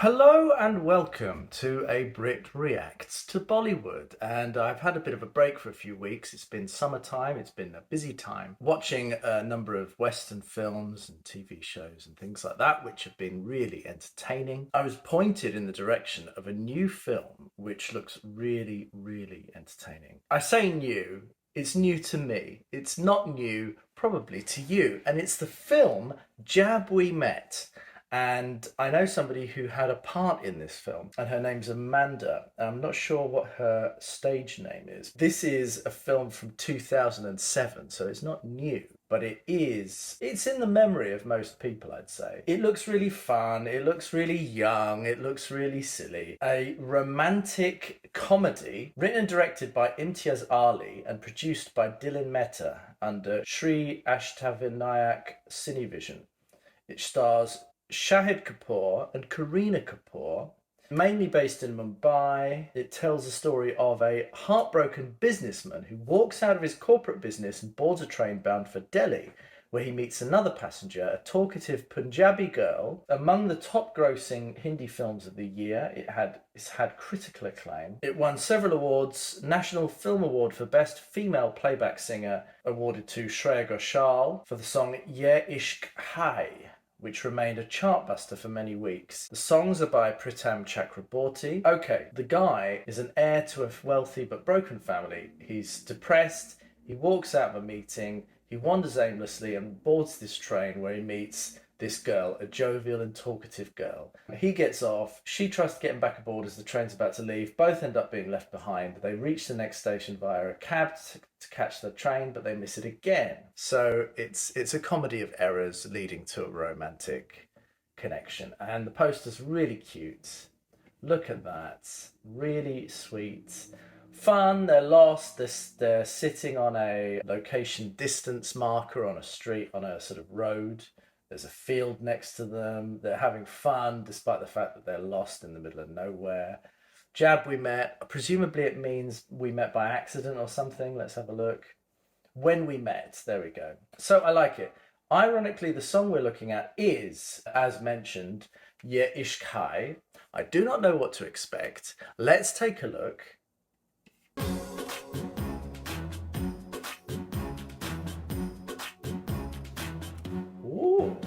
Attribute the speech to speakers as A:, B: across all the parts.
A: Hello and welcome to a Brit Reacts to Bollywood. And I've had a bit of a break for a few weeks. It's been summertime, it's been a busy time watching a number of Western films and TV shows and things like that, which have been really entertaining. I was pointed in the direction of a new film which looks really, really entertaining. I say new, it's new to me. It's not new, probably, to you. And it's the film Jab We Met. And I know somebody who had a part in this film, and her name's Amanda. I'm not sure what her stage name is. This is a film from 2007, so it's not new, but it's in the memory of most people, I'd say. It looks really fun, it looks really young, it looks really silly. A romantic comedy written and directed by Imtiaz Ali and produced by Dylan Mehta under Shree Ashtavinayak Cinevision. It stars Shahid Kapoor and KAREENA Kapoor, mainly based in Mumbai. It tells the story of a heartbroken businessman who walks out of his corporate business and boards a train bound for Delhi, where he meets another passenger, a talkative Punjabi girl. Among the top grossing Hindi films of the year, it's had critical acclaim. It won several awards: National Film Award for Best Female Playback Singer, awarded to SHREYA GHOSHAL for the song YEH ISHQ HAI, which remained a chartbuster for many weeks. The songs are by Pritam Chakraborty. Okay, the guy is an heir to a wealthy but broken family. He's depressed, he walks out of a meeting, he wanders aimlessly and boards this train where he meets this girl, a jovial and talkative girl. He gets off, she tries to get him back aboard as the train's about to leave. Both end up being left behind. They reach the next station via a cab to catch the train, but they miss it again. So it's a comedy of errors leading to a romantic connection. And the poster's really cute. Look at that. Really sweet. Fun, they're lost, they're sitting on a location distance marker on a street, on a sort of road. There's a field next to them. They're having fun despite the fact that they're lost in the middle of nowhere. Jab we met. Presumably it means we met by accident or something. Let's have a look. When we met. There we go. So I like it. Ironically, the song we're looking at is, as mentioned, YEH ISHQ HAI. I do not know what to expect. Let's take a look. Ooh.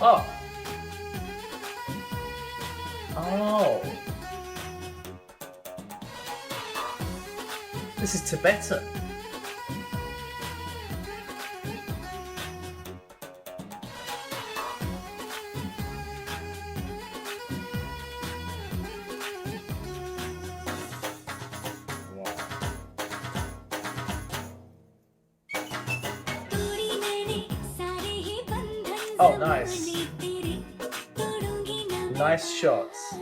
A: Oh. Oh. This is Tibetan. Oh, nice. Nice shots.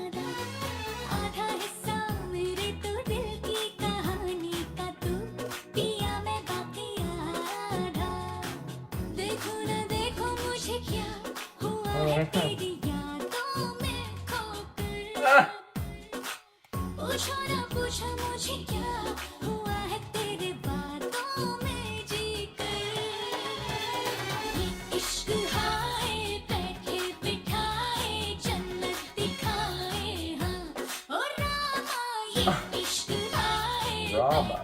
A: Drama.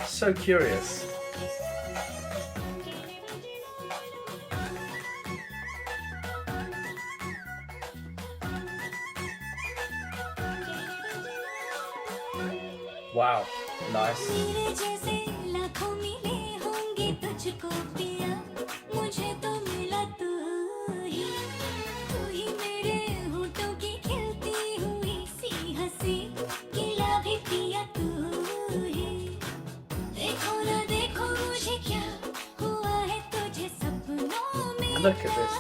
A: So curious. Wow, nice. Look at this.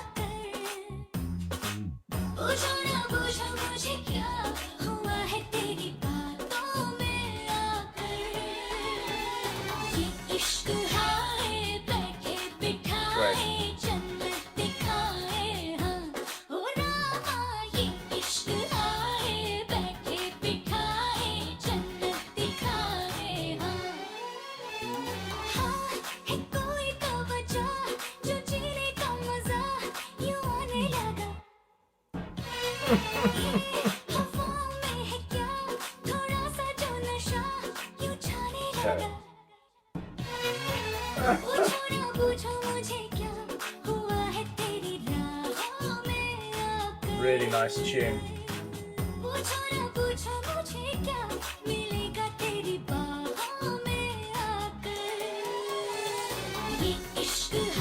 A: Really nice tune.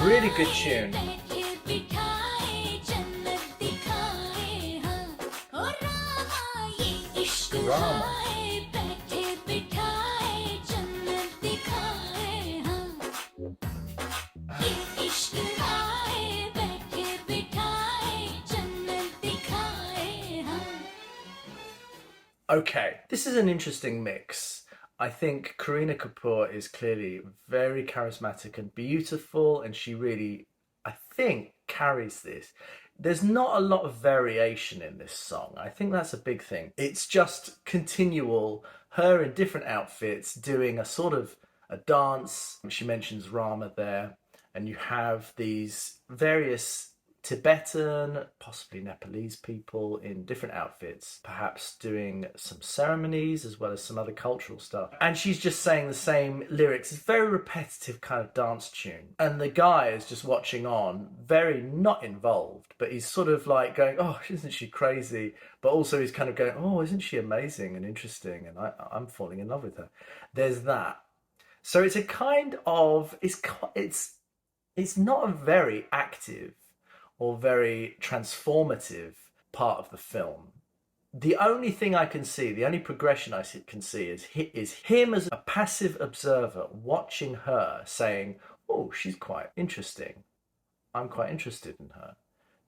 A: Really good tune. Drama. Okay, this is an interesting mix. I think Kareena Kapoor is clearly very charismatic and beautiful, and she really, I think, carries this. There's not a lot of variation in this song. I think that's a big thing. It's just continual, her in different outfits doing a sort of a dance. She mentions Rama there, and you have these various Tibetan, possibly Nepalese people in different outfits, perhaps doing some ceremonies as well as some other cultural stuff. And she's just saying the same lyrics. It's a very repetitive kind of dance tune. And the guy is just watching on, very not involved, but he's sort of like going, oh, isn't she crazy? But also he's kind of going, oh, isn't she amazing and interesting? And I'm falling in love with her. There's that. So it's a kind of, it's not a very active or very transformative part of the film. The only thing I can see, the only progression I can see is him as a passive observer watching her saying, oh, she's quite interesting. I'm quite interested in her.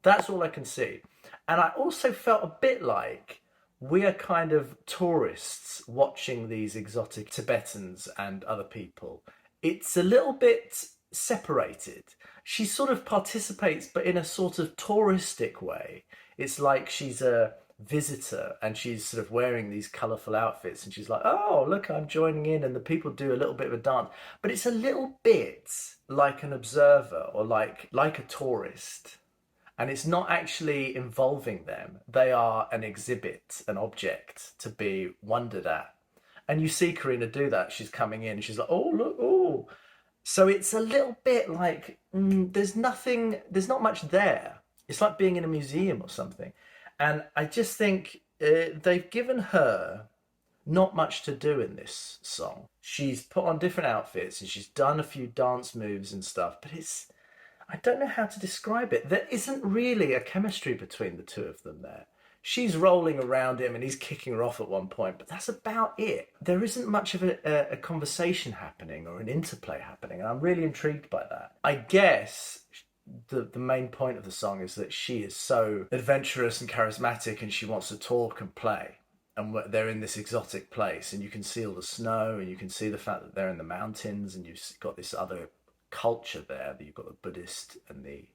A: That's all I can see. And I also felt a bit like we are kind of tourists watching these exotic Tibetans and other people. It's a little bit separated. She sort of participates, but in a sort of touristic way. It's like she's a visitor and she's sort of wearing these colourful outfits and she's like, oh, look, I'm joining in, and the people do a little bit of a dance. But it's a little bit like an observer or like a tourist. And it's not actually involving them. They are an exhibit, an object to be wondered at. And you see Kareena do that. She's coming in and she's like, oh, look, oh. So it's a little bit like, there's not much there. It's like being in a museum or something. And I just think they've given her not much to do in this song. She's put on different outfits and she's done a few dance moves and stuff, but I don't know how to describe it. There isn't really a chemistry between the two of them there. She's rolling around him and he's kicking her off at one point, but that's about it. There isn't much of a conversation happening or an interplay happening, and I'm really intrigued by that. I guess the main point of the song is that she is so adventurous and charismatic and she wants to talk and play. And they're in this exotic place and you can see all the snow and you can see the fact that they're in the mountains and you've got this other culture there, that you've got the Buddhist and the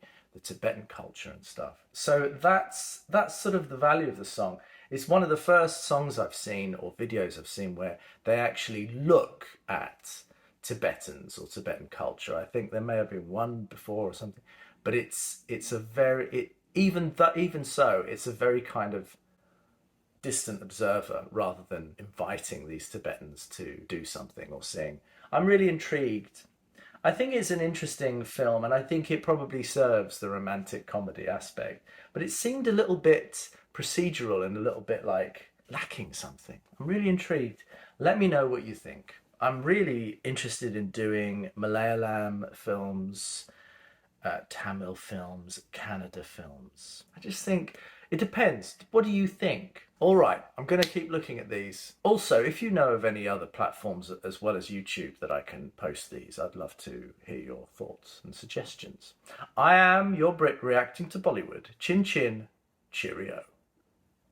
A: Tibetan culture and stuff. So that's sort of the value of the song. It's one of the first songs I've seen or videos I've seen where they actually look at Tibetans or Tibetan culture. I think there may have been one before or something, but even so, it's a very kind of distant observer rather than inviting these Tibetans to do something or sing. I'm really intrigued. I think it's an interesting film, and I think it probably serves the romantic comedy aspect, but it seemed a little bit procedural and a little bit like lacking something. I'm really intrigued. Let me know what you think. I'm really interested in doing Malayalam films, Tamil films, Kannada films. I just think it depends. What do you think? All right, I'm going to keep looking at these. Also, if you know of any other platforms as well as YouTube that I can post these, I'd love to hear your thoughts and suggestions. I am your Brit reacting to Bollywood. Chin chin, cheerio.